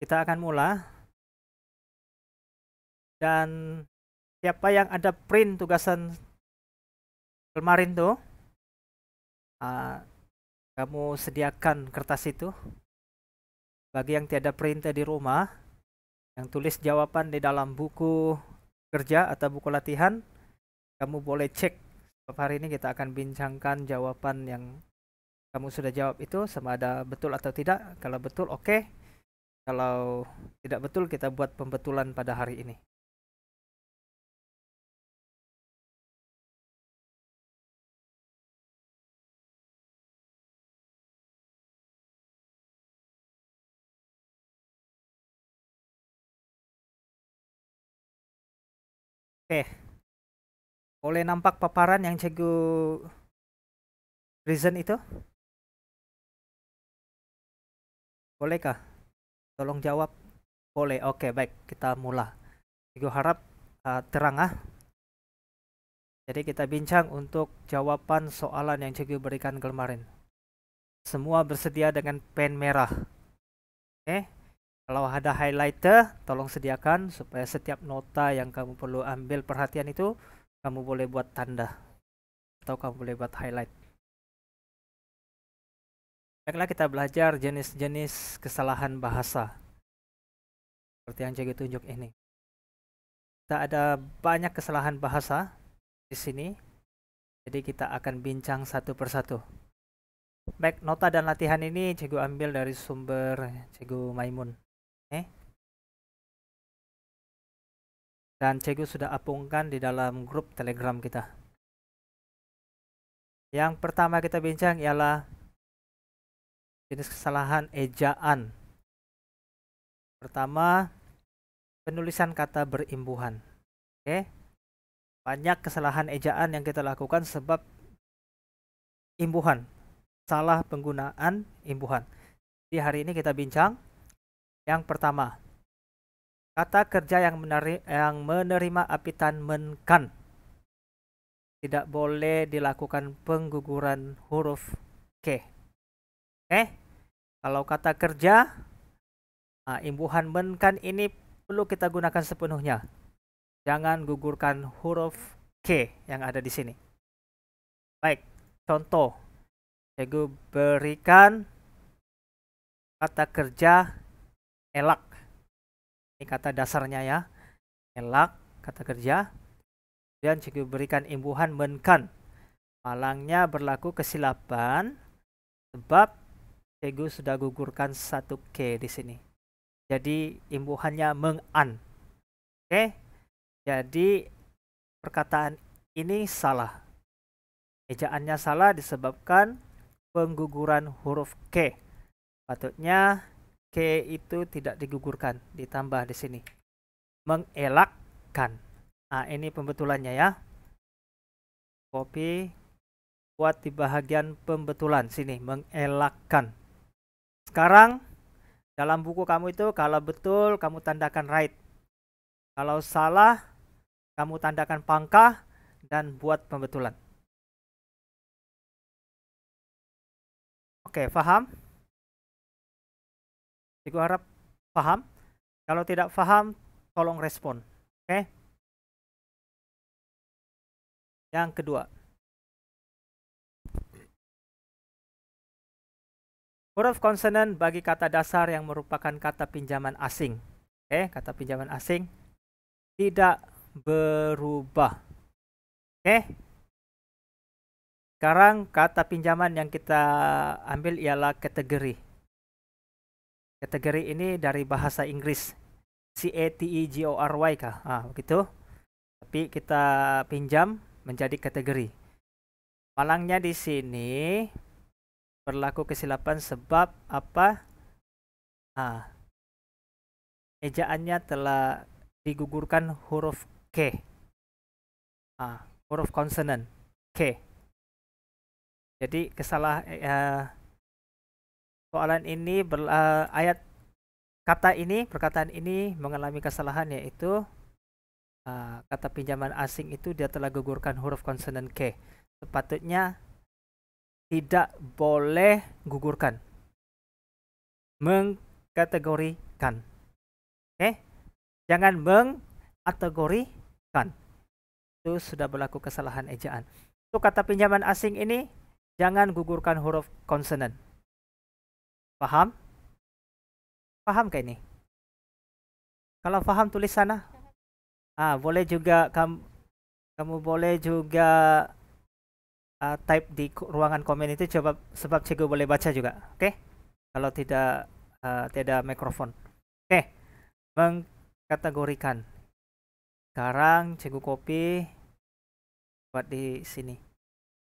Kita akan mulai, dan siapa yang ada print tugasan kemarin tuh, kamu sediakan kertas itu. Bagi yang tiada printer di rumah, yang tulis jawaban di dalam buku kerja atau buku latihan, kamu boleh cek. Hari ini kita akan bincangkan jawaban yang kamu sudah jawab itu, sama ada betul atau tidak. Kalau betul, oke. Kalau tidak betul, kita buat pembetulan pada hari ini. Oke, boleh nampak paparan yang cikgu reason itu? Bolehkah? Tolong jawab. Boleh. Oke, baik. Kita mulai. Cikgu harap terang. Jadi kita bincang untuk jawaban soalan yang cikgu berikan kemarin. Semua bersedia dengan pen merah. Oke. Kalau ada highlighter, tolong sediakan supaya setiap nota yang kamu perlu ambil perhatian itu, kamu boleh buat tanda. Atau kamu boleh buat highlight. Baiklah, kita belajar jenis-jenis kesalahan bahasa. Seperti yang cikgu tunjuk ini. Kita ada banyak kesalahan bahasa di sini. Jadi kita akan bincang satu persatu. Baik, nota dan latihan ini cikgu ambil dari sumber cikgu Maimun. Dan cikgu sudah apungkan di dalam grup Telegram kita. Yang pertama kita bincang ialah jenis kesalahan ejaan. Pertama, penulisan kata berimbuhan. Oke. Banyak kesalahan ejaan yang kita lakukan sebab imbuhan. Salah penggunaan imbuhan. Di hari ini kita bincang yang pertama, kata kerja yang menerima apitan men-kan. Tidak boleh dilakukan pengguguran huruf K. Kalau kata kerja, imbuhan men-kan ini perlu kita gunakan sepenuhnya. Jangan gugurkan huruf K yang ada di sini. Baik, contoh. Cikgu berikan kata kerja elak. Ini kata dasarnya ya. Elak, kata kerja. Dan cikgu berikan imbuhan men-kan. Malangnya berlaku kesilapan sebab cikgu sudah gugurkan satu K di sini. Jadi imbuhannya meng-an. Oke. Jadi perkataan ini salah. Ejaannya salah disebabkan pengguguran huruf K. Patutnya K itu tidak digugurkan, ditambah di sini. Mengelakkan. Ini pembetulannya ya. Copy, buat di bagian pembetulan sini, mengelakkan. Sekarang dalam buku kamu itu kalau betul kamu tandakan right. Kalau salah kamu tandakan pangkah dan buat pembetulan. Oke, paham? Cikgu harap paham. Kalau tidak paham, tolong respon. Oke? Yang kedua, huruf konsonan bagi kata dasar yang merupakan kata pinjaman asing. Kata pinjaman asing tidak berubah. Sekarang kata pinjaman yang kita ambil ialah kategori. Kategori ini dari bahasa Inggris. CATEGORY kah? Begitu. Tapi kita pinjam menjadi kategori. Malangnya di sini berlaku kesilapan sebab apa? Ejaannya telah digugurkan huruf K. Huruf konsonan K. Jadi soalan ini perkataan ini mengalami kesalahan, yaitu kata pinjaman asing itu dia telah gugurkan huruf konsonan K. Sepatutnya tidak boleh gugurkan. Mengkategorikan. Oke, jangan mengkategorikan. Itu sudah berlaku kesalahan ejaan. Untuk kata pinjaman asing ini, jangan gugurkan huruf konsonan. Paham? Paham kayak ini? Kalau paham tulis sana. Boleh juga kamu boleh juga type di ruangan komen itu, coba, sebab cikgu boleh baca juga. Oke? Kalau tidak mikrofon. Oke. Mengkategorikan. Sekarang cikgu copy buat di sini.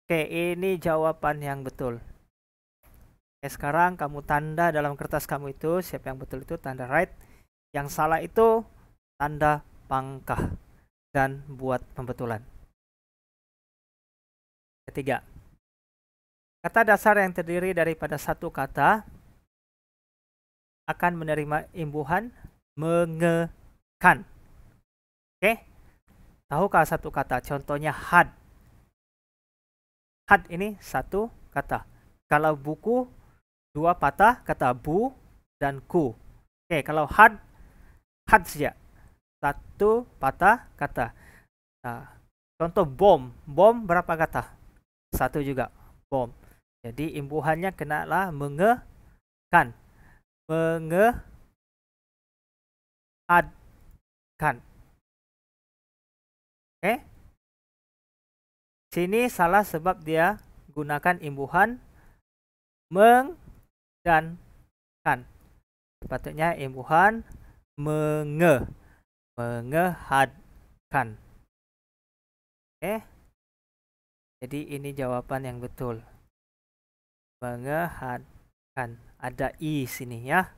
Oke, ini jawaban yang betul. Oke, sekarang kamu tanda dalam kertas kamu itu, siapa yang betul itu tanda right. Yang salah itu tanda pangkah dan buat pembetulan. Ketiga, kata dasar yang terdiri daripada satu kata akan menerima imbuhan mengekan. Oke, tahukah satu kata? Contohnya had. Had ini satu kata. Kalau buku, dua patah kata bu dan ku. Oke, kalau had saja, satu patah kata. Nah, contoh bom berapa kata? Satu juga, bom. Jadi imbuhannya kenalah mengekan. Mengehadkan. Sini salah sebab dia gunakan imbuhan meng dan kan. Sepatutnya imbuhan mengehadkan. Jadi ini jawaban yang betul. Mengehadkan. Ada i sini ya.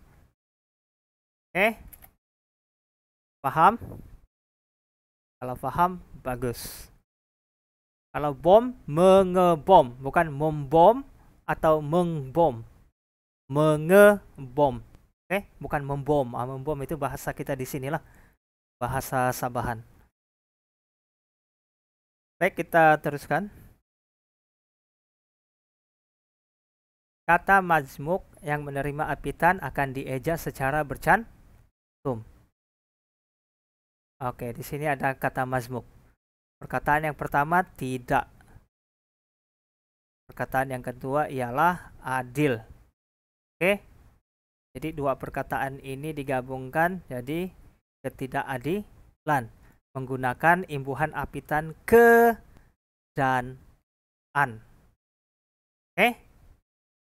Paham? Kalau paham, bagus. Kalau bom, mengebom, bukan membom atau mengbom. Mengebom. Bukan membom. Membom itu bahasa kita di sinilah. Bahasa Sabahan. Baik, kita teruskan. Kata majmuk yang menerima apitan akan dieja secara bercantum. Oke, di sini ada kata majmuk. Perkataan yang pertama tidak. Perkataan yang kedua ialah adil. Jadi dua perkataan ini digabungkan jadi ketidakadilan. Menggunakan imbuhan apitan ke dan an.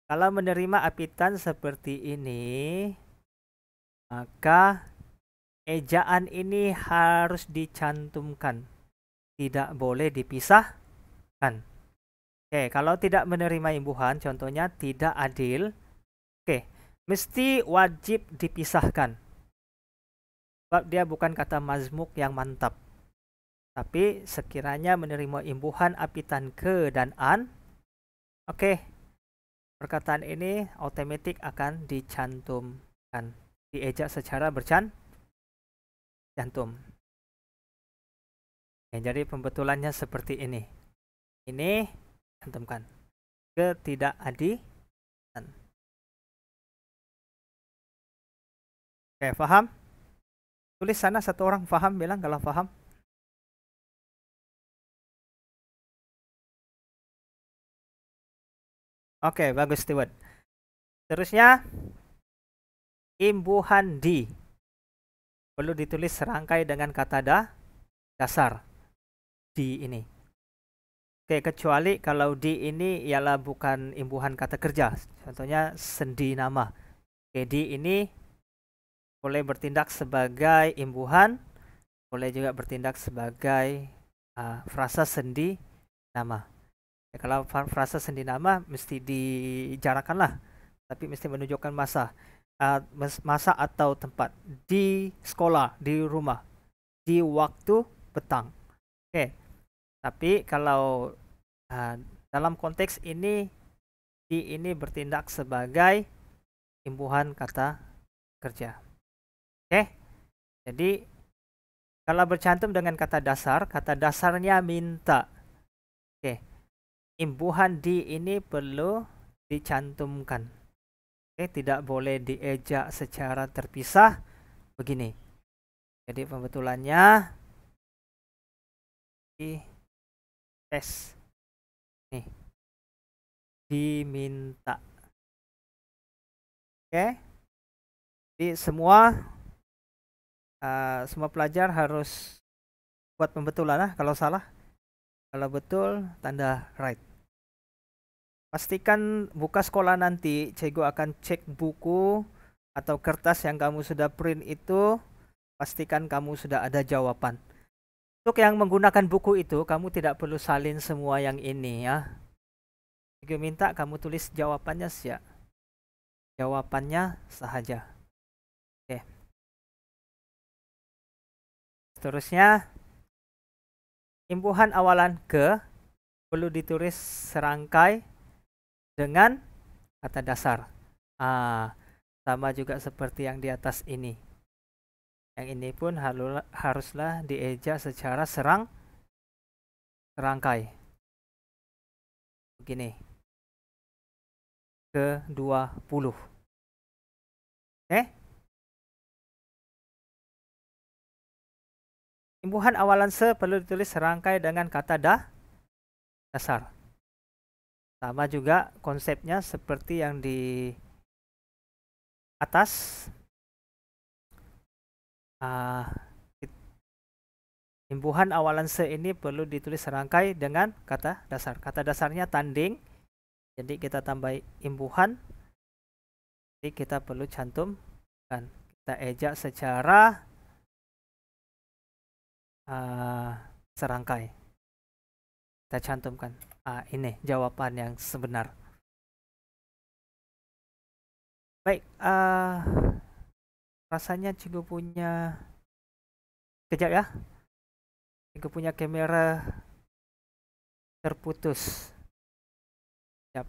Kalau menerima apitan seperti ini, maka ejaan ini harus dicantumkan. Tidak boleh dipisahkan. Kalau tidak menerima imbuhan, contohnya tidak adil. Mesti wajib dipisahkan. Sebab dia bukan kata mazmuk yang mantap. Tapi sekiranya menerima imbuhan apitan ke dan an, perkataan ini otomatis akan dicantumkan. Diejak secara bercantum. Jadi pembetulannya seperti ini. Ini cantumkan. Ketidakadilan. Paham? Tulis sana satu orang paham, bilang kalau paham. Bagus Stewart. Terusnya imbuhan di perlu ditulis serangkai dengan kata dasar di ini. Kecuali kalau di ini ialah bukan imbuhan kata kerja. Contohnya sendi nama. Di ini boleh bertindak sebagai imbuhan, boleh juga bertindak sebagai frasa sendi nama. Kalau frasa sendi nama mesti dijarakanlah, tapi mesti menunjukkan masa atau tempat. Di sekolah, di rumah, di waktu petang. Tapi kalau dalam konteks ini, di ini bertindak sebagai imbuhan kata kerja. Jadi kalau bercantum dengan kata dasarnya minta. Imbuhan di ini perlu dicantumkan. Tidak boleh diejak secara terpisah begini. Jadi pembetulannya di tes nih, diminta. Oke, jadi semua pelajar harus buat pembetulan lah. Kalau salah, kalau betul tanda right. Pastikan buka sekolah nanti, cikgu akan cek buku atau kertas yang kamu sudah print itu. Pastikan kamu sudah ada jawaban. Untuk yang menggunakan buku itu, kamu tidak perlu salin semua yang ini ya. Cikgu minta kamu tulis jawabannya saja. Jawabannya sahaja. Oke. Seterusnya, imbuhan awalan ke perlu ditulis serangkai dengan kata dasar. Sama juga seperti yang di atas ini. Yang ini pun haruslah dieja secara serangkai. Begini. Ke-20. Imbuhan awalan se perlu ditulis serangkai dengan kata dasar. Sama juga konsepnya seperti yang di atas. Imbuhan awalan se ini perlu ditulis serangkai dengan kata dasar. Kata dasarnya tanding. Jadi kita tambah imbuhan. Jadi kita perlu cantumkan. Kita ejak secara serangkai. Kita cantumkan. Ini jawaban yang sebenar. Baik, rasanya cikgu punya, kejap ya, cikgu punya kamera terputus. Kejap.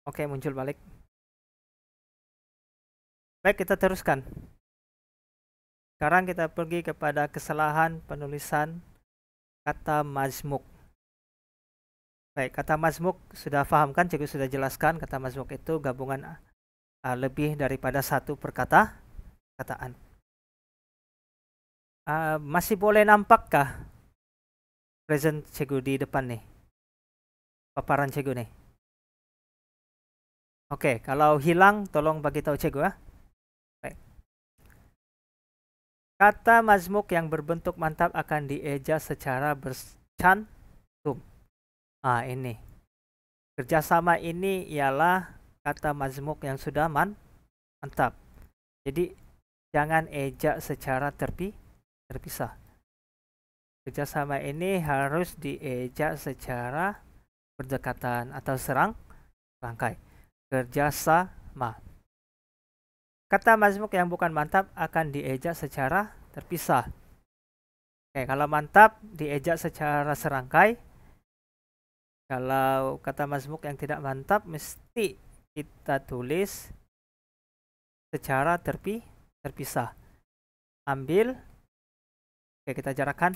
Oke, muncul balik. Baik, kita teruskan. Sekarang kita pergi kepada kesalahan penulisan kata mazmuk. Baik, kata mazmuk sudah paham kan? Cikgu sudah jelaskan kata mazmuk itu gabungan lebih daripada satu perkataan. Masih boleh nampakkah present cikgu di depan nih? Paparan cikgu nih. Oke, kalau hilang tolong bagi tahu cikgu ya. Baik. Kata mazmuk yang berbentuk mantap akan dieja secara bercantum. Ini. Kerjasama ini ialah kata mazmuk yang sudah mantap. Jadi jangan ejak secara terpisah. Kerjasama ini harus diejak secara berdekatan atau serangkai. Kerjasama. Kata mazmuk yang bukan mantap akan diejak secara terpisah. Oke, kalau mantap diejak secara serangkai. Kalau kata mazmuk yang tidak mantap mesti kita tulis secara terpisah. Ambil. Oke, kita jarakkan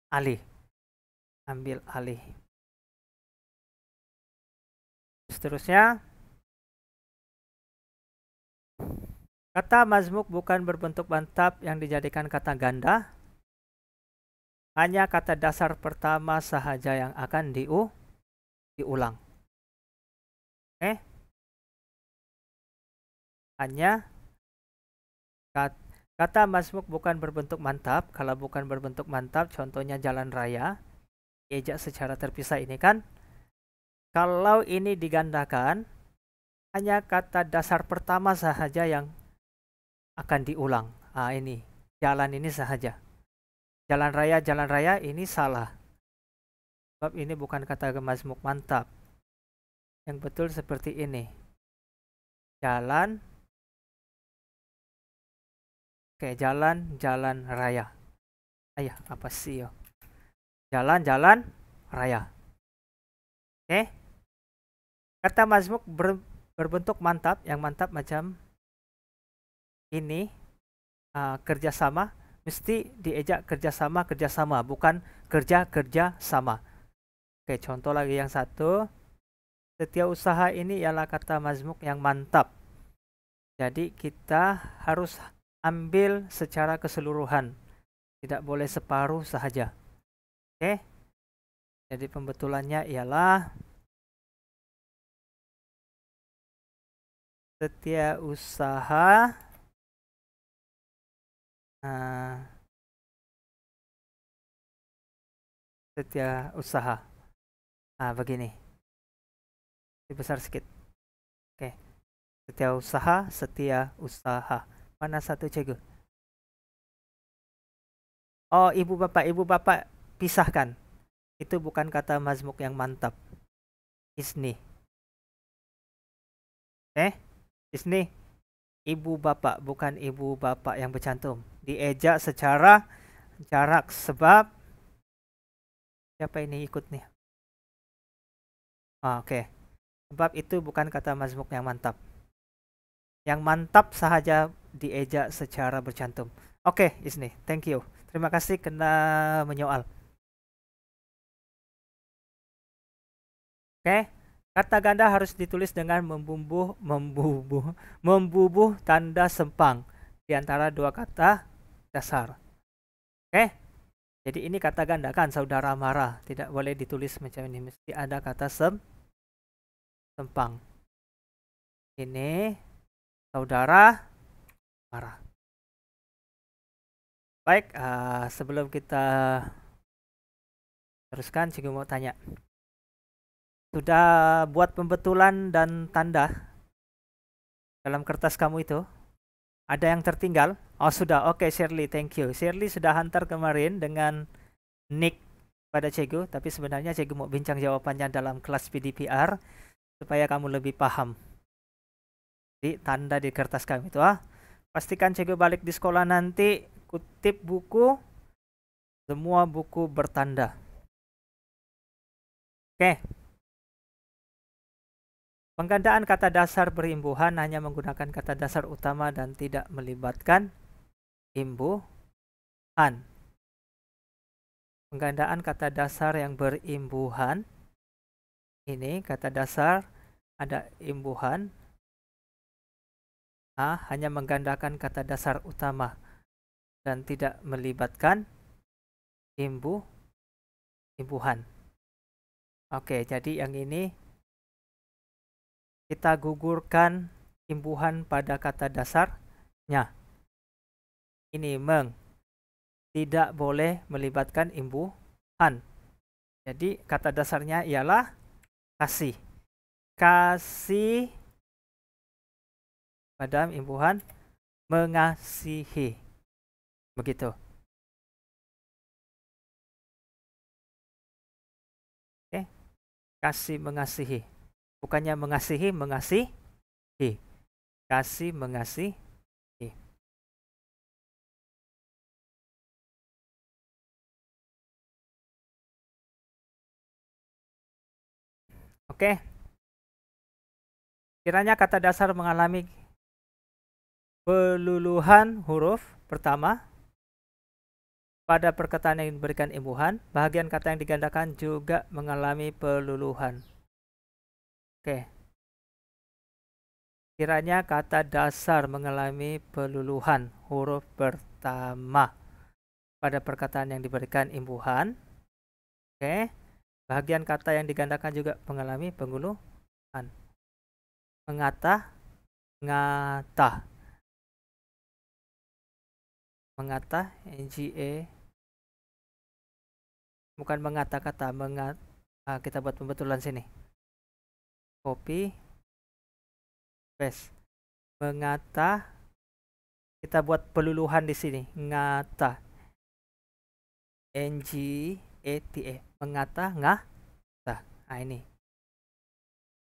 alih. Ambil alih. Seterusnya, kata mazmuk bukan berbentuk mantap yang dijadikan kata ganda. Hanya kata dasar pertama sahaja yang akan diulang. Hanya kata mazmuk bukan berbentuk mantap. Kalau bukan berbentuk mantap, contohnya jalan raya, ejak secara terpisah ini kan. Kalau ini digandakan, hanya kata dasar pertama sahaja yang akan diulang. Ini jalan ini sahaja. Jalan raya ini salah. Sebab ini bukan kata mazmuk mantap. Yang betul seperti ini. Jalan. Oke, jalan raya. Apa sih yo? Jalan raya. Oke. Kata mazmuk berbentuk mantap, yang mantap macam ini, kerjasama, mesti diejak kerjasama, bukan kerja sama. Oke, contoh lagi yang satu. Setiausaha ini ialah kata mazmuk yang mantap. Jadi kita harus ambil secara keseluruhan. Tidak boleh separuh sahaja. Oke. Jadi pembetulannya ialah setiausaha setiausaha. Begini. Dibesar sedikit. Oke. Setiausaha. Mana satu cikgu? Oh, ibu bapak pisahkan. Itu bukan kata mazmuk yang mantap. Isni. Isni. Ibu bapak, bukan ibu bapak yang bercantum. Diejak secara jarak sebab siapa ini ikut nih? Oke. Sebab itu bukan kata mazmuk yang mantap. Yang mantap sahaja diejak secara bercantum. Oke, Isni. Thank you. Terima kasih kena menyoal. Oke. Kata ganda harus ditulis dengan membubuh tanda sempang di antara dua kata dasar. Oke. Jadi ini kata ganda kan, saudara marah. Tidak boleh ditulis macam ini. Mesti ada kata sempang. Ini saudara marah. Baik, sebelum kita teruskan, cikgu mau tanya. Sudah buat pembetulan dan tanda dalam kertas kamu itu? Ada yang tertinggal? Oh sudah, oke Shirley, thank you. Shirley sudah hantar kemarin dengan nick pada cikgu, tapi sebenarnya cikgu mau bincang jawabannya dalam kelas PDPR supaya kamu lebih paham. Di tanda di kertas kami itu. Pastikan cikgu balik di sekolah nanti, kutip buku, semua buku bertanda. Oke. Penggandaan kata dasar berimbuhan hanya menggunakan kata dasar utama dan tidak melibatkan imbuhan. Penggandaan kata dasar yang berimbuhan, ini kata dasar ada imbuhan, hanya menggandakan kata dasar utama dan tidak melibatkan imbuhan. Oke, jadi yang ini kita gugurkan imbuhan pada kata dasarnya. Ini tidak boleh melibatkan imbuhan. Jadi kata dasarnya ialah kasih. Kasih pada imbuhan mengasihi. Begitu. Oke. Kasih mengasihi. Bukannya mengasihi. Kasih mengasihi. Oke. Kiranya kata dasar mengalami peluluhan huruf pertama pada perkataan yang diberikan imbuhan, bahagian kata yang digandakan juga mengalami peluluhan. Oke. Kiranya kata dasar mengalami peluluhan huruf pertama pada perkataan yang diberikan imbuhan. Oke. Bahagian kata yang digandakan juga mengalami penguluhan. Ngata. Mengata, NGA. Bukan mengata kata, kita buat pembetulan sini. Copy, paste. Mengata, kita buat peluluhan di sini. Ngata. NGATA. Mengata, ngata. Ini.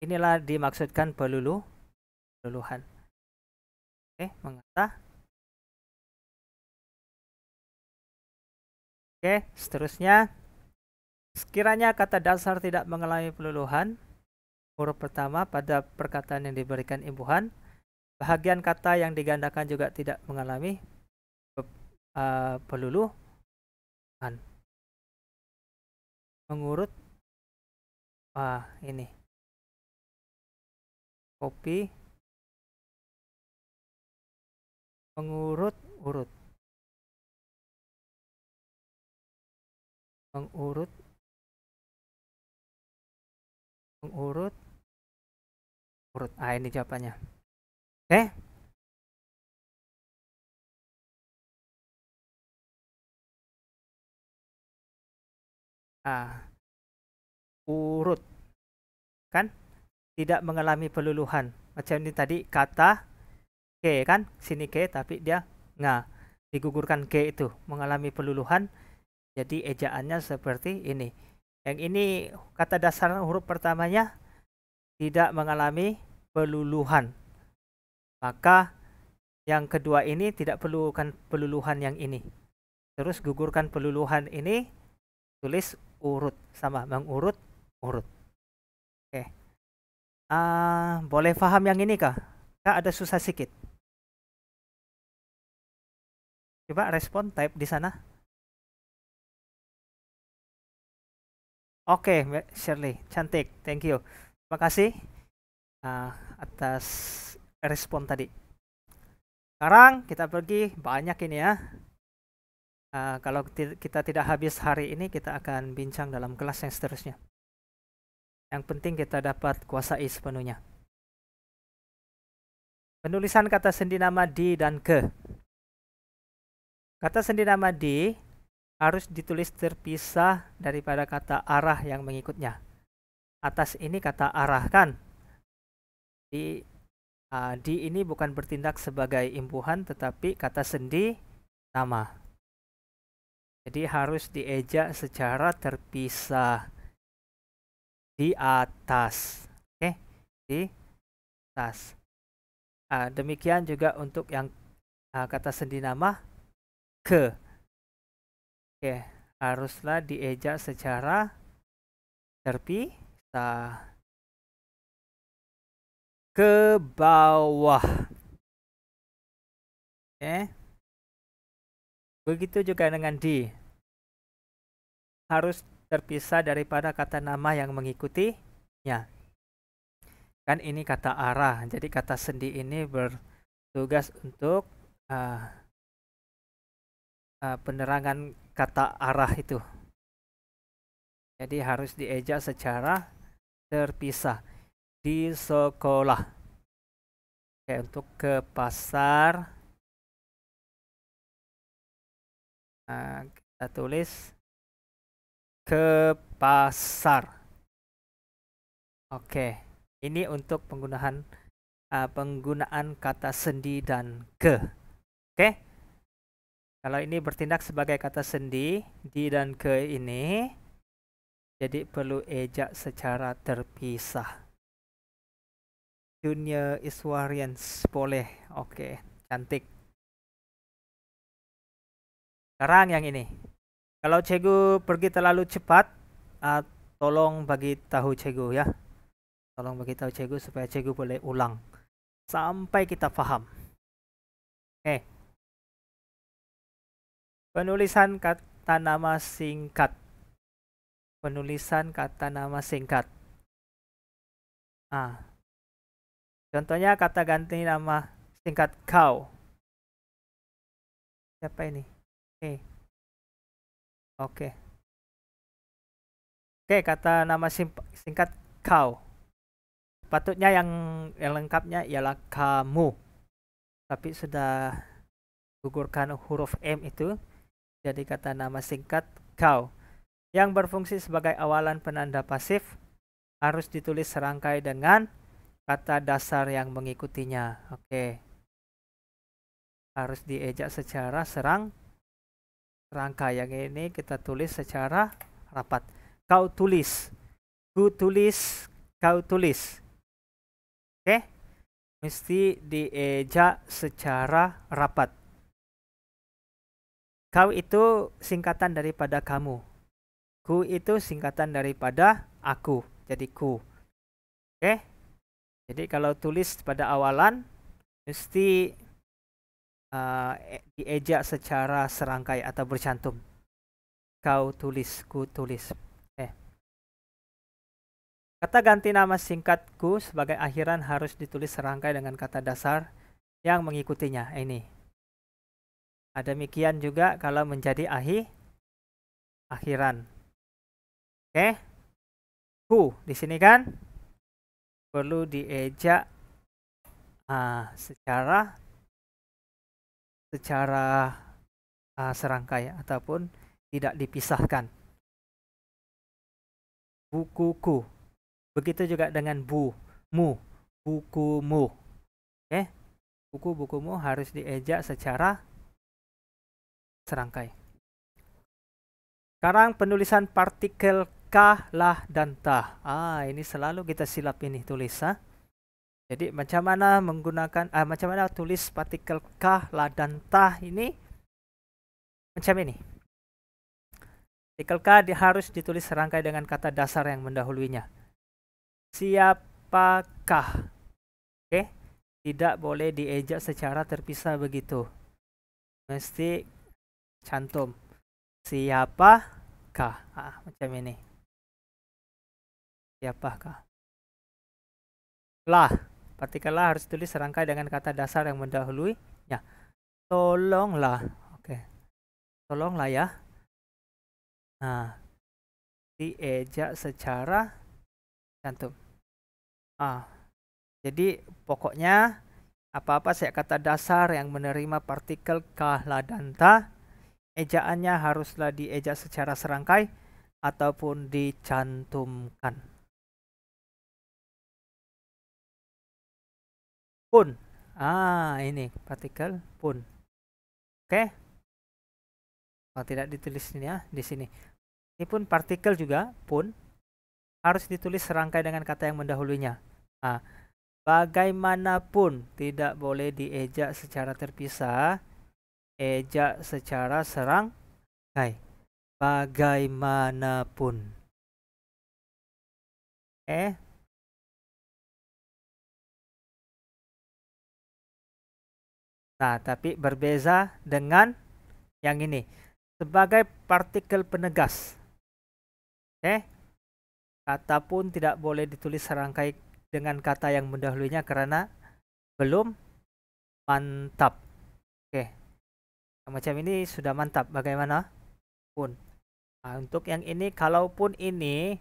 Inilah dimaksudkan peluluhan. Oke, mengata. Oke, seterusnya. Sekiranya kata dasar tidak mengalami peluluhan, huruf pertama pada perkataan yang diberikan imbuhan. Bahagian kata yang digandakan juga tidak mengalami peluluhan. Mengurut, ini kopi, mengurut-urut, mengurut, urut. Ini jawabannya. Oke. Urut kan tidak mengalami peluluhan. Macam ini tadi kata ke kan, sini ke tapi dia digugurkan ke itu mengalami peluluhan. Jadi ejaannya seperti ini. Yang ini kata dasar huruf pertamanya tidak mengalami peluluhan. Maka yang kedua ini tidak perlukan peluluhan yang ini. Terus gugurkan peluluhan ini, tulis urut, sama mengurut, urut. Oke. Boleh paham yang ini kah? Kak, ada susah sedikit. Coba respon, type di sana. Oke, Shirley, cantik, thank you. Terima kasih atas respon tadi. Sekarang kita pergi, banyak ini ya. Kalau kita tidak habis hari ini, kita akan bincang dalam kelas yang seterusnya. Yang penting kita dapat kuasai sepenuhnya. Penulisan kata sendi nama di dan ke. Kata sendi nama di harus ditulis terpisah daripada kata arah yang mengikutnya. Atas ini kata arah kan. Di ini bukan bertindak sebagai imbuhan tetapi kata sendi nama. Jadi harus dieja secara terpisah. Di atas. Oke, di atas. Demikian juga untuk yang kata sendi nama ke. Oke, haruslah dieja secara terpisah. Ke bawah. Oke. Begitu juga dengan di. Harus terpisah daripada kata nama yang mengikutinya. Kan ini kata arah. Jadi kata sendi ini bertugas untuk penerangan kata arah itu. Jadi harus dieja secara terpisah. Di sekolah. Oke, untuk ke pasar. Kita tulis ke pasar. Oke, ini untuk penggunaan kata sendi dan ke. Oke, kalau ini bertindak sebagai kata sendi, di dan ke ini, jadi perlu eja secara terpisah. Junior Iswarians boleh. Oke, cantik. Sekarang yang ini. Kalau cikgu pergi terlalu cepat, tolong bagi tahu cikgu ya. Tolong bagi tahu cikgu supaya cikgu boleh ulang sampai kita paham. Oke. Penulisan kata nama singkat. Penulisan kata nama singkat. Contohnya kata ganti nama singkat kau. Siapa ini? Oke. Oke, kata nama singkat kau. Patutnya yang lengkapnya ialah kamu. Tapi sudah gugurkan huruf M itu. Jadi kata nama singkat kau. Yang berfungsi sebagai awalan penanda pasif harus ditulis serangkai dengan kata dasar yang mengikutinya. Oke. Harus dieja secara serangkai. Yang ini kita tulis secara rapat. Kau tulis. Ku tulis. Kau tulis. Oke. Mesti dieja secara rapat. Kau itu singkatan daripada kamu. Ku itu singkatan daripada aku. Jadi ku. Oke. Jadi kalau tulis pada awalan mesti diejak secara serangkai atau bercantum. Kau tulis, ku tulis. Kata ganti nama singkatku sebagai akhiran harus ditulis serangkai dengan kata dasar yang mengikutinya. Ini. Demikian juga kalau menjadi akhiran. Oke. Ku di sini kan perlu diejak secara serangkai ataupun tidak dipisahkan. Bukuku. Begitu juga dengan mu, bukumu. Oke. Buku-bukumu harus diejak secara serangkai. Sekarang penulisan partikel kah, lah, dan tah. Ini selalu kita silap ini tulis. Jadi macam mana macam mana tulis partikel kah, lah, dan tah ini? Macam ini. Partikel kah harus ditulis serangkai dengan kata dasar yang mendahuluinya. Siapakah? Oke. Tidak boleh diejak secara terpisah begitu. Mesti cantum. Siapakah? Macam ini. Siapakah? Lah. Partikel lah harus tulis serangkai dengan kata dasar yang mendahuluinya. Tolonglah. Oke. Tolonglah ya. Diejak secara cantum. Jadi pokoknya apa-apa saya kata dasar yang menerima partikel kah, lah, dan tah, ejaannya haruslah diejak secara serangkai ataupun dicantumkan. Pun. Ini partikel pun. Oke. Tidak ditulis ini ya, di sini. Ini pun partikel juga, pun harus ditulis serangkai dengan kata yang mendahulunya. Bagaimanapun tidak boleh diejak secara terpisah, ejak secara serangkai. Bagaimanapun. Tapi berbeza dengan yang ini. Sebagai partikel penegas. Kata pun tidak boleh ditulis serangkai dengan kata yang mendahulunya karena belum mantap. Macam ini sudah mantap. Bagaimana? Pun. Untuk yang ini, kalaupun ini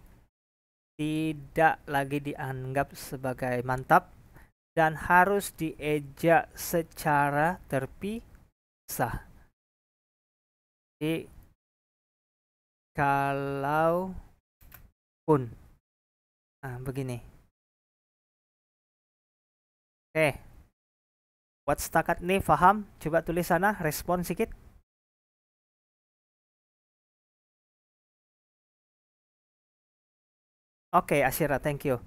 tidak lagi dianggap sebagai mantap dan harus diejak secara terpisah. Jadi kalau pun begini. Buat setakat ini paham? Coba tulis sana, respon sedikit. Oke, Asyira, thank you.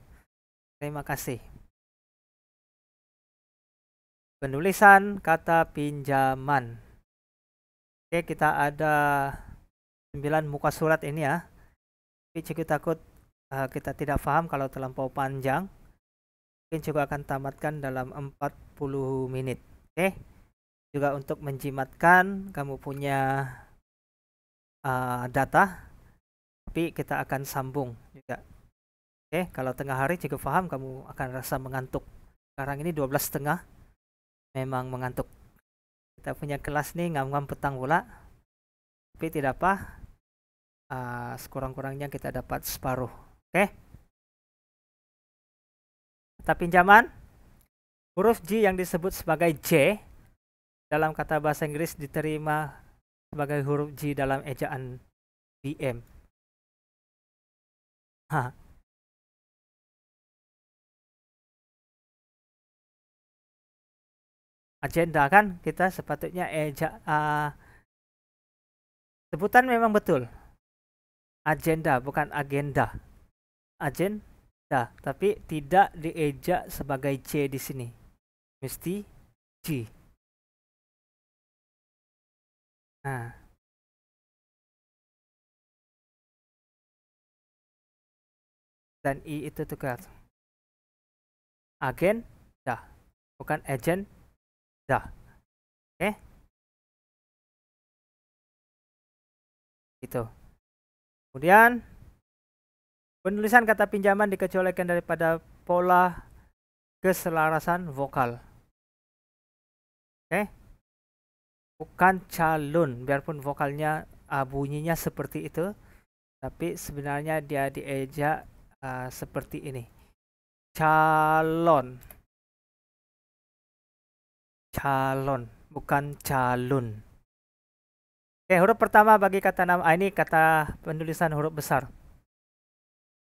Terima kasih. Penulisan kata pinjaman. Kita ada 9 muka surat ini ya. Tapi cikgu takut kita tidak paham kalau terlampau panjang. Mungkin juga akan tamatkan dalam 40 menit. Juga untuk menjimatkan kamu punya data. Tapi kita akan sambung juga. Kalau tengah hari cikgu paham kamu akan rasa mengantuk. Sekarang ini 12.30. Memang mengantuk. Kita punya kelas nih ngam-ngam petang pula. Tapi tidak apa. Sekurang-kurangnya kita dapat separuh. Kata pinjaman, huruf J yang disebut sebagai J dalam kata bahasa Inggris diterima sebagai huruf J dalam ejaan BM. Agenda kan kita sepatutnya sebutan memang betul. Agenda bukan agenda. Agenda, tapi tidak diejak sebagai C di sini. Mesti G. Dan I itu tukar. agenda, bukan agenda. Oke, itu. Kemudian penulisan kata pinjaman dikecualikan daripada pola keselarasan vokal. Oke, bukan calon, biarpun vokalnya bunyinya seperti itu, tapi sebenarnya dia diejak seperti ini. Calon, calon, bukan calon. Oke, huruf pertama bagi kata nama, ini kata penulisan huruf besar.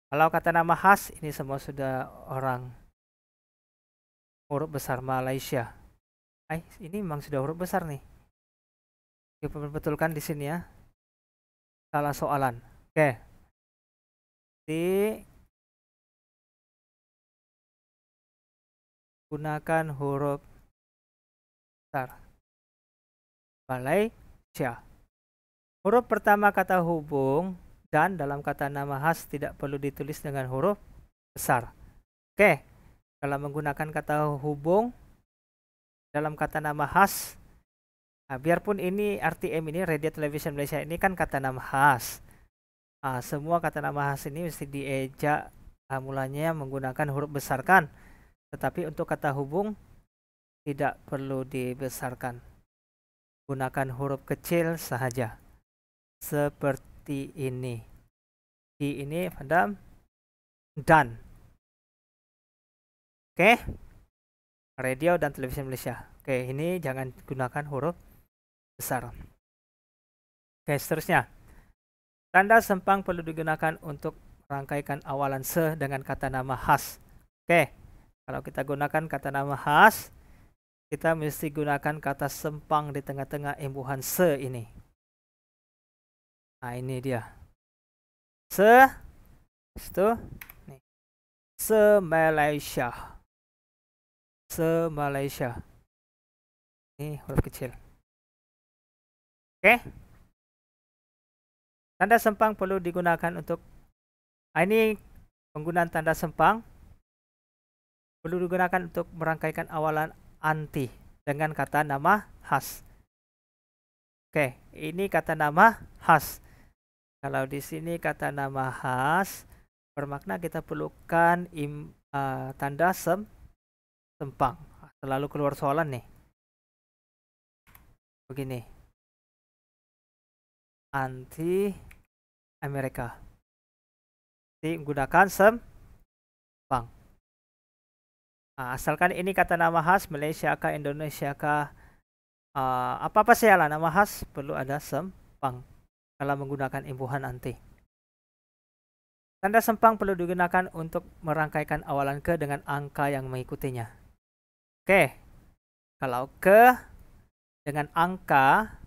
Kalau kata nama khas, ini semua sudah orang huruf besar Malaysia. Ini memang sudah huruf besar nih. Kita betulkan di sini ya. Salah soalan. Oke. Gunakan huruf besar Malaysia. Huruf pertama kata hubung dan dalam kata nama khas tidak perlu ditulis dengan huruf besar. Oke, kalau menggunakan kata hubung dalam kata nama khas, biarpun ini RTM ini Radio Television Malaysia ini kan kata nama khas. Semua kata nama khas ini mesti diejak mulanya menggunakan huruf besar kan. Tetapi untuk kata hubung tidak perlu dibesarkan. Gunakan huruf kecil sahaja. Seperti ini. Di ini pada dan. Oke. Radio dan Televisi Malaysia. Oke, ini jangan gunakan huruf besar. Oke, seterusnya. Tanda sempang perlu digunakan untuk merangkaikan awalan se dengan kata nama khas. Oke, kalau kita gunakan kata nama khas, kita mesti gunakan kata sempang di tengah-tengah imbuhan se ini. Nah, ini dia. Se, itu, nih. Se Malaysia. Se Malaysia. Ini huruf kecil. Oke. Tanda sempang perlu digunakan untuk ini penggunaan tanda sempang perlu digunakan untuk merangkaikan awalan anti dengan kata nama khas. Oke, ini kata nama khas. Kalau di sini kata nama khas bermakna kita perlukan tanda sempang. Selalu keluar soalan nih. Begini. Anti Amerika. Jadi menggunakan sempang. Asalkan ini kata nama khas Malaysia kah, Indonesia kah, apa-apa sajalah nama khas perlu ada sempang kalau menggunakan imbuhan anti. Tanda sempang perlu digunakan untuk merangkaikan awalan ke dengan angka yang mengikutinya. Oke, kalau ke dengan angka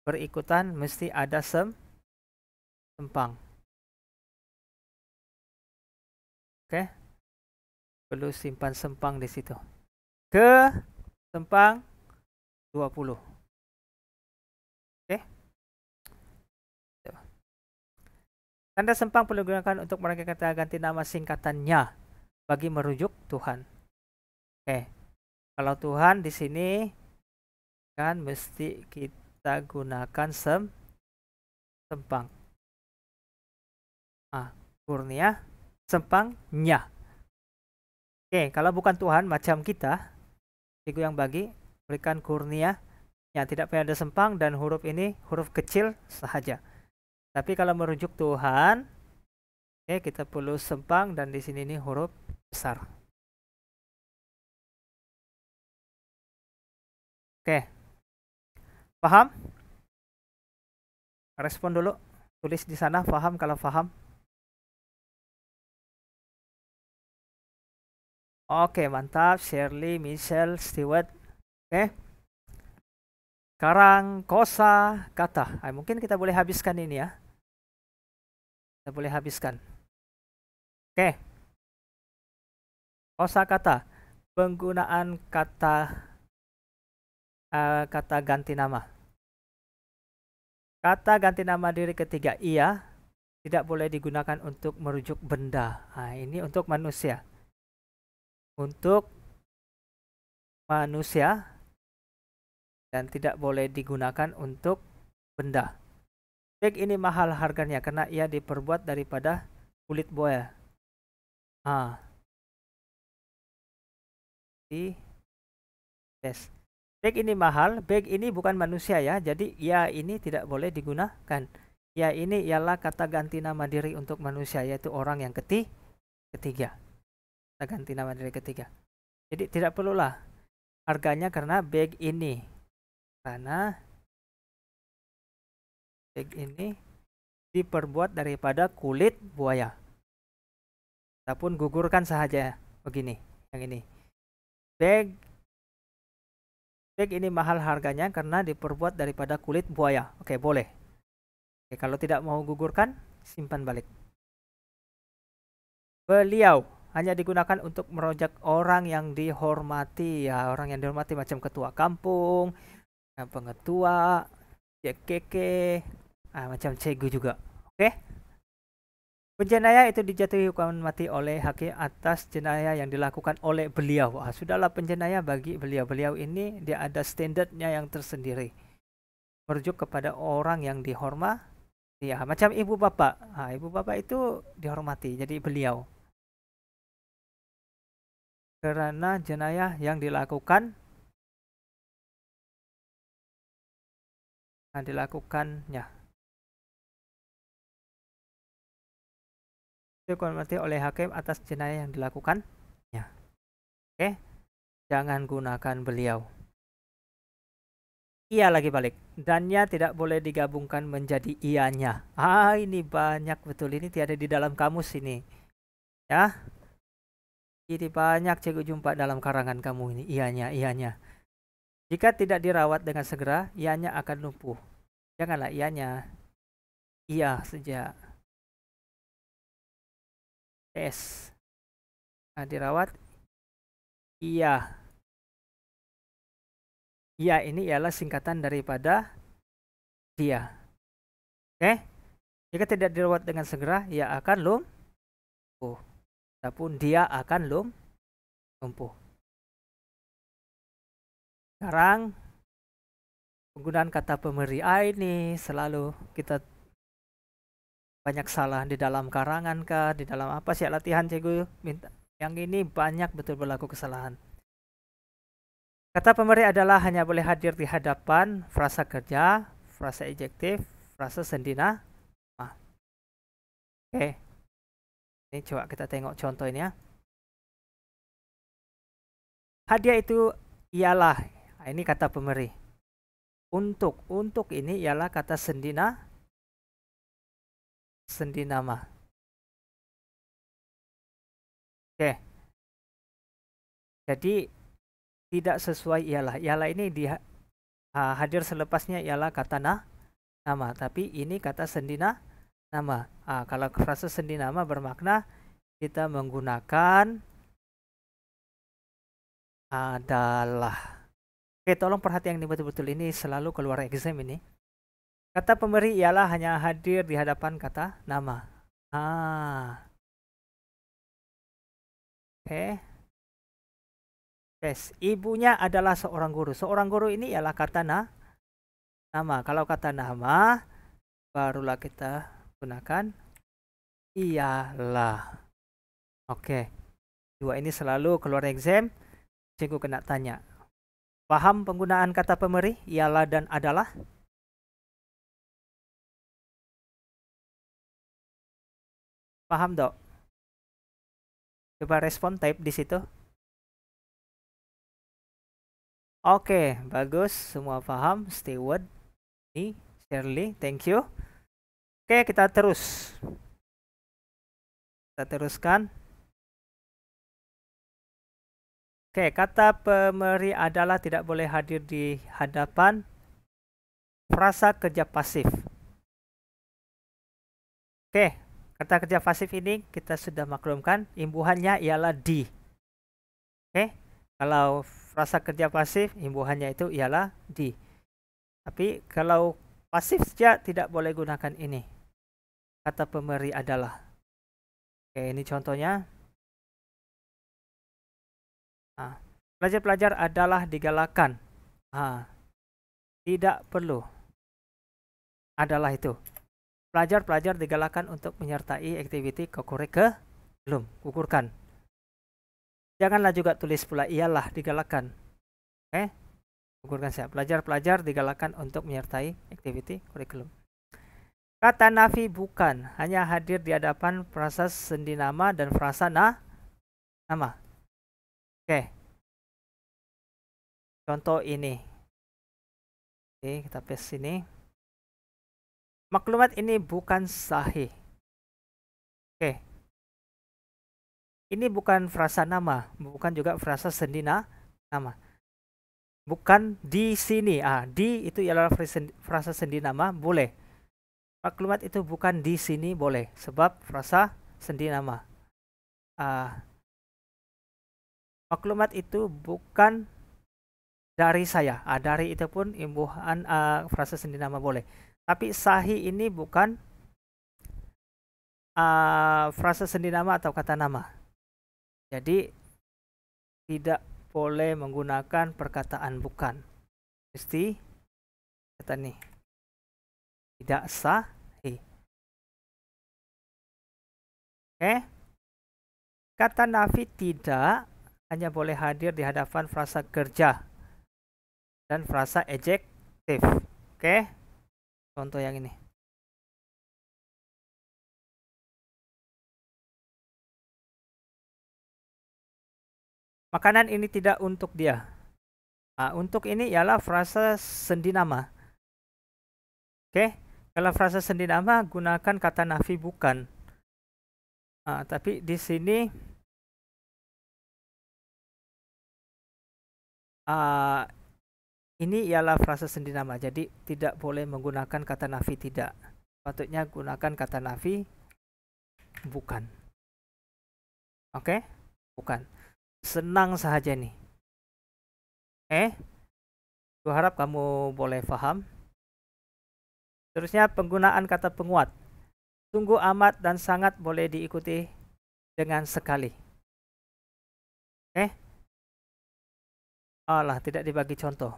berikutan mesti ada sempang. Oke, perlu simpan sempang di situ. Ke sempang 20. Oke. Tanda sempang perlu digunakan untuk merangkai kata ganti nama singkatannya bagi merujuk Tuhan. Oke. Kalau Tuhan di sini kan mesti kita gunakan sempang. Kurnia sempangnya. Oke, kalau bukan Tuhan macam kita, Cikgu yang bagi berikan kurnia yang tidak pernah ada sempang dan huruf ini huruf kecil sahaja. Tapi kalau merujuk Tuhan, oke, kita perlu sempang dan di sini ini huruf besar. Oke, paham? Respon dulu, tulis di sana paham kalau paham. Oke, mantap. Shirley, Michelle, Stewart. Oke. Sekarang kosa kata. Mungkin kita boleh habiskan ini ya. Kita boleh habiskan. Oke. Kosa kata. Penggunaan kata ganti nama. Kata ganti nama diri ketiga ia tidak boleh digunakan untuk merujuk benda. Ini untuk manusia. untuk manusia dan tidak boleh digunakan untuk benda. Bag ini mahal harganya karena ia diperbuat daripada kulit buaya. Yes. Bag ini mahal, bag ini bukan manusia ya, jadi ya ini tidak boleh digunakan. Ya ini ialah kata ganti nama diri untuk manusia, yaitu orang yang ketiga. Kata ganti nama diri ketiga. Jadi tidak perlulah harganya karena bag ini. Karena bag ini diperbuat daripada kulit buaya. Ataupun gugurkan saja begini, yang ini. Bag ini mahal harganya karena diperbuat daripada kulit buaya. Oke, boleh. Oke, kalau tidak mau gugurkan, simpan balik. Beliau hanya digunakan untuk merojak orang yang dihormati. Ya, orang yang dihormati macam ketua kampung, pengetua, keke, macam cegu juga. Oke. Penjenayah itu dijatuhi hukuman mati oleh hakim atas jenayah yang dilakukan oleh beliau. Sudahlah penjenayah bagi beliau. Beliau ini dia ada standarnya yang tersendiri. Merujuk kepada orang yang dihormati. Ya, macam ibu bapak. Ibu bapak itu dihormati. Jadi beliau. Karena jenayah yang dilakukannya. Hukuman mati oleh hakim atas jenayah yang dilakukannya. Oke, jangan gunakan beliau. Ia lagi balik. Dannya tidak boleh digabungkan menjadi ianya. Ini banyak betul. Ini tiada di dalam kamus ini. Ya. Ini banyak cikgu jumpa dalam karangan kamu ini. Ianya. Jika tidak dirawat dengan segera, ianya akan lumpuh. Janganlah ianya. Iya saja. S. Dirawat. Iya. Iya ini ialah singkatan daripada dia. Oke. Jika tidak dirawat dengan segera, ia akan lumpuh. Ataupun dia akan lumpuh. Sekarang penggunaan kata pemberi. Ini selalu kita banyak salah di dalam karangan kah, di dalam apa sih latihan cikgu minta. Yang ini banyak betul berlaku kesalahan. Kata pemberi adalah hanya boleh hadir di hadapan frasa kerja, frasa ejektif, frasa sendina. Oke. Ini coba kita tengok contoh ini ya. Hadiah itu ialah, ini kata pemberi. Untuk ini ialah kata sendinama. Oke. Jadi tidak sesuai ialah. Ialah ini hadir selepasnya ialah kata nama, tapi ini kata sendinama. Kalau frasa sendinama bermakna kita menggunakan adalah. Oke, tolong perhatikan ini betul-betul, ini selalu keluar exam ini. Kata pemberi ialah hanya hadir di hadapan kata nama. Oke. Yes. Ibunya adalah seorang guru. Seorang guru ini ialah kata nama. Kalau kata nama, barulah kita gunakan ialah. Oke. Dua ini selalu keluar exam. Cikgu kena tanya. Paham penggunaan kata pemberi ialah dan adalah? Paham, Dok? Coba respon, type di situ. Oke, bagus. Semua paham. Steward, ini Shirley, thank you. Oke, kita terus. Kita teruskan. Oke, kata pemberi adalah tidak boleh hadir di hadapan frasa kerja pasif. Oke, kata kerja pasif ini kita sudah maklumkan, imbuhannya ialah di. Oke, kalau frasa kerja pasif, imbuhannya itu ialah di. Tapi kalau pasif saja tidak boleh gunakan ini. Kata pemberi adalah. Oke, ini contohnya. Pelajar-pelajar adalah digalakkan. Tidak perlu. Adalah itu. Pelajar-pelajar digalakkan untuk menyertai aktiviti kurikulum. Gugurkan. Janganlah juga tulis pula iyalah digalakkan. Oke? Gugurkan saya. Pelajar-pelajar digalakkan untuk menyertai aktiviti kurikulum. Kata nafi bukan hanya hadir di hadapan frasa sendi nama dan frasa nama. Oke. Contoh ini. Oke, kita paste sini. Maklumat ini bukan sahih. Oke. Ini bukan frasa nama, bukan juga frasa sendi nama. Bukan di sini. Di itu ialah frasa sendi nama, boleh. Maklumat itu bukan di sini, boleh. Sebab frasa sendi nama. Maklumat itu bukan dari saya. Dari itu pun imbuhan frasa sendi nama boleh. Tapi sahih ini bukan frasa sendi nama atau kata nama. Jadi tidak boleh menggunakan perkataan bukan. Mesti kata nih. Tidak sahih. Oke. Kata nafi tidak hanya boleh hadir di hadapan frasa kerja dan frasa adjektif. Oke. Contoh yang ini. Makanan ini tidak untuk dia. Untuk ini ialah frasa sendi nama. Oke. Kalau frasa sendi nama gunakan kata nafi bukan. Tapi di sini ini ialah frasa sendi nama. Jadi tidak boleh menggunakan kata nafi tidak. Patutnya gunakan kata nafi bukan. Oke? Bukan. Senang saja nih. Gue harap kamu boleh paham. Terusnya penggunaan kata penguat. Sungguh amat dan sangat boleh diikuti dengan sekali. Tidak dibagi contoh.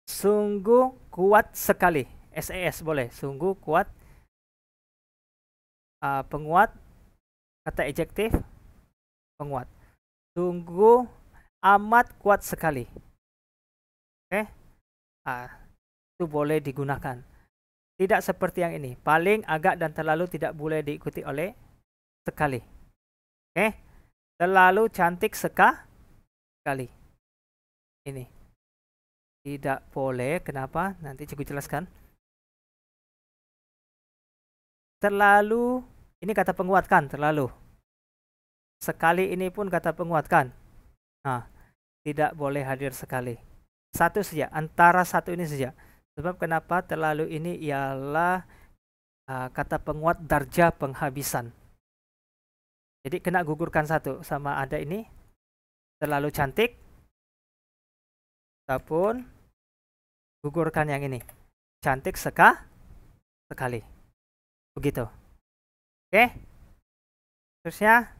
Sungguh kuat sekali. SAS boleh. Sungguh kuat. Penguat. Kata adjektif. Penguat. Sungguh amat kuat sekali. Itu boleh digunakan. Tidak seperti yang ini. Paling, agak, dan terlalu tidak boleh diikuti oleh sekali. Terlalu cantik sekali. Ini. Tidak boleh. Kenapa? Nanti cikgu jelaskan. Terlalu. Ini kata penguatkan. Terlalu. Sekali ini pun kata penguatkan. Tidak boleh hadir sekali. Satu saja. Antara satu ini saja. Sebab kenapa terlalu ini ialah kata penguat darjah penghabisan. Jadi kena gugurkan satu. Sama ada ini. Terlalu cantik. Ataupun gugurkan yang ini. Cantik sekali. Begitu. Terusnya.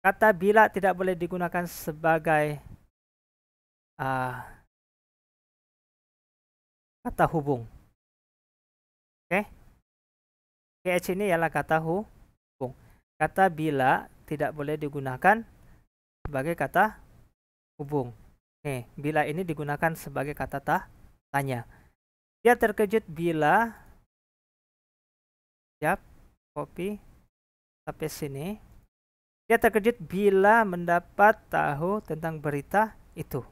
Kata bila tidak boleh digunakan sebagai kata hubung. KH ini ialah kata hubung. Kata bila tidak boleh digunakan sebagai kata hubung. Bila ini digunakan sebagai kata tanya. Dia terkejut bila. Copy. Sampai sini. Dia terkejut bila mendapat tahu tentang berita itu.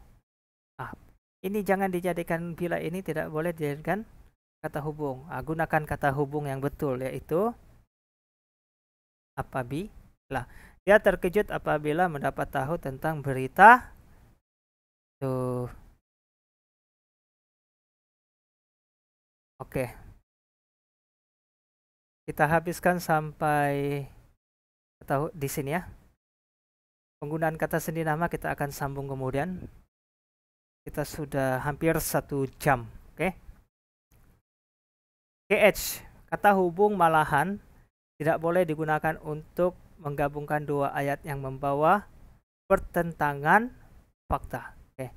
Ini jangan dijadikan bila ini tidak boleh dijadikan kata hubung. Gunakan kata hubung yang betul, yaitu apabila. Dia terkejut apabila mendapat tahu tentang berita itu. Oke. Kita habiskan sampai di sini ya. Penggunaan kata sendi nama kita akan sambung kemudian. Kita sudah hampir 1 jam. KH, kata hubung malahan tidak boleh digunakan untuk menggabungkan dua ayat yang membawa bertentangan fakta. Oke.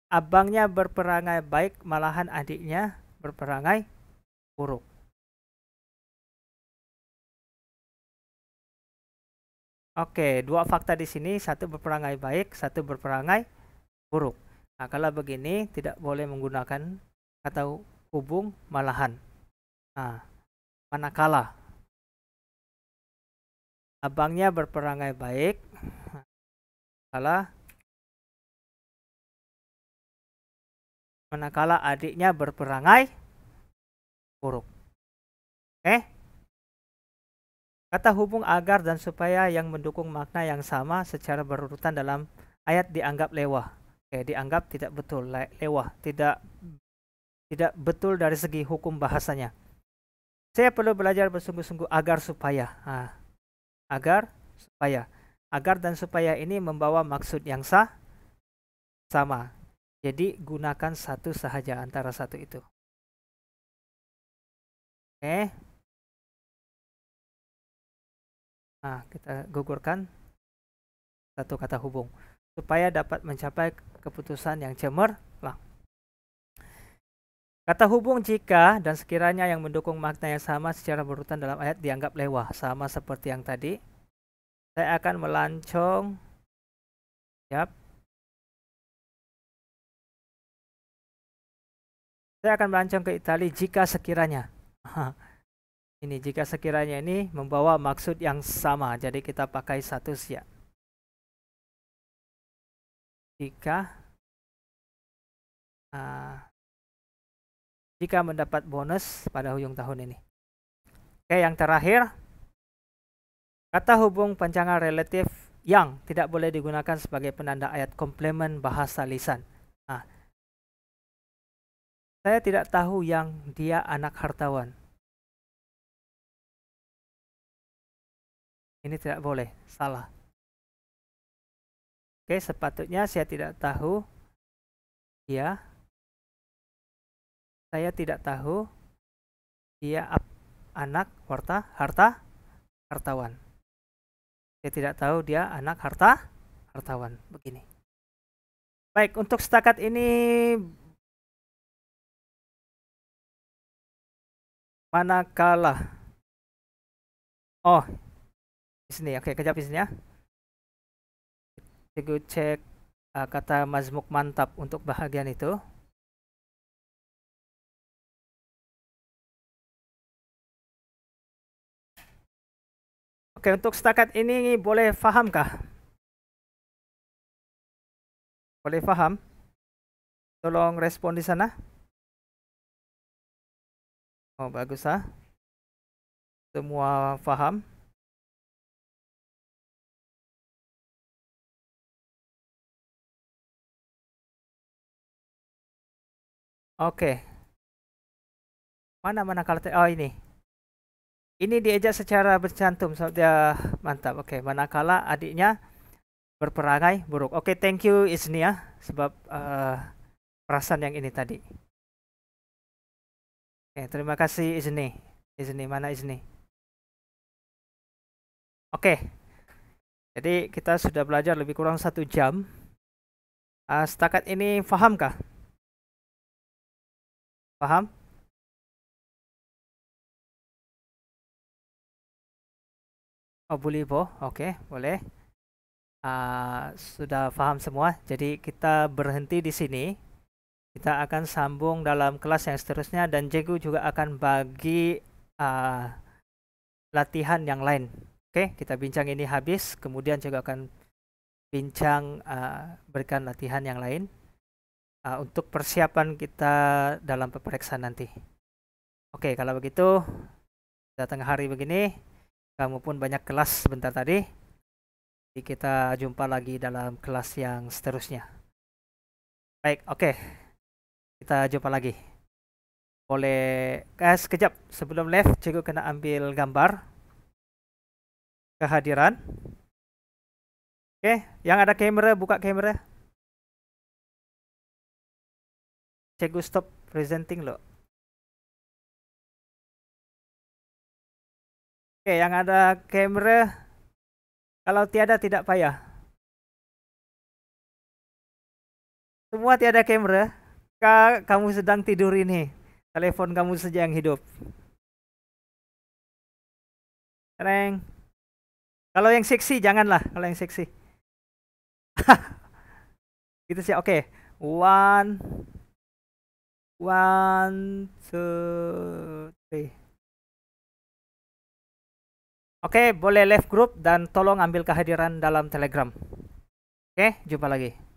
Abangnya berperangai baik, malahan adiknya berperangai buruk. Oke, dua fakta di sini, satu berperangai baik, satu berperangai buruk. Nah, kalau begini tidak boleh menggunakan kata hubung malahan. Nah, manakala abangnya berperangai baik, manakala adiknya berperangai buruk. Kata hubung agar dan supaya yang mendukung makna yang sama secara berurutan dalam ayat dianggap lewah. Dianggap tidak betul, lewah, tidak betul dari segi hukum bahasanya. Saya perlu belajar bersungguh-sungguh agar supaya. Agar supaya. Agar dan supaya ini membawa maksud yang sama. Jadi gunakan satu sahaja antara satu itu. Nah, kita gugurkan satu kata hubung supaya dapat mencapai keputusan yang cemerlang. Kata hubung jika dan sekiranya yang mendukung makna yang sama secara berurutan dalam ayat dianggap lewah, sama seperti yang tadi. Saya akan melancong. Saya akan melancong ke Italia jika sekiranya. Ini jika sekiranya ini membawa maksud yang sama, jadi kita pakai satu siap. Jika mendapat bonus pada ujung tahun ini. Oke, yang terakhir, kata hubung panjangan relatif yang tidak boleh digunakan sebagai penanda ayat komplement bahasa lisan. Saya tidak tahu yang dia anak hartawan. Ini tidak boleh, salah. Oke, sepatutnya saya tidak tahu dia. Saya tidak tahu dia anak hartawan. Saya tidak tahu dia anak hartawan. Begini. Baik, untuk setakat ini manakala. Oh, di sini. Oke, kejap di sini ya. Saya cek kata mazmuk mantap untuk bahagian itu. Oke, untuk setakat ini boleh fahamkah? Boleh paham? Tolong respon di sana. Oh, bagus ah. Semua paham? Oke. Mana kalau oh ini. Ini diejak secara bercantum, dia mantap. Oke, manakala adiknya berperangai buruk. Oke, thank you Isni ya, sebab perasaan yang ini tadi. Oke, terima kasih Isni. Isni, mana Isni? Oke, jadi kita sudah belajar lebih kurang 1 jam. Setakat ini fahamkah? Paham? Oh, boleh, oke, boleh. Sudah paham semua. Jadi kita berhenti di sini. Kita akan sambung dalam kelas yang seterusnya dan Jegu juga akan bagi latihan yang lain. Oke, kita bincang ini habis, kemudian juga akan bincang berikan latihan yang lain untuk persiapan kita dalam peperiksaan nanti. Oke, kalau begitu tengah hari begini, kamu pun banyak kelas sebentar tadi. Jadi kita jumpa lagi dalam kelas yang seterusnya. Baik, oke. Kita jumpa lagi. Boleh sekejap sebelum live, cikgu kena ambil gambar kehadiran. Oke, yang ada kamera buka kamera. Cikgu stop presenting loh. Oke, yang ada kamera, kalau tiada tidak payah. Semua tiada kamera. Kak, kamu sedang tidur ini. Telepon kamu saja yang hidup. Reng. Kalau yang seksi janganlah, kalau yang seksi. Gitu sih. Oke. One, one, two, three. Oke, boleh left group dan tolong ambil kehadiran dalam Telegram. Oke, jumpa lagi.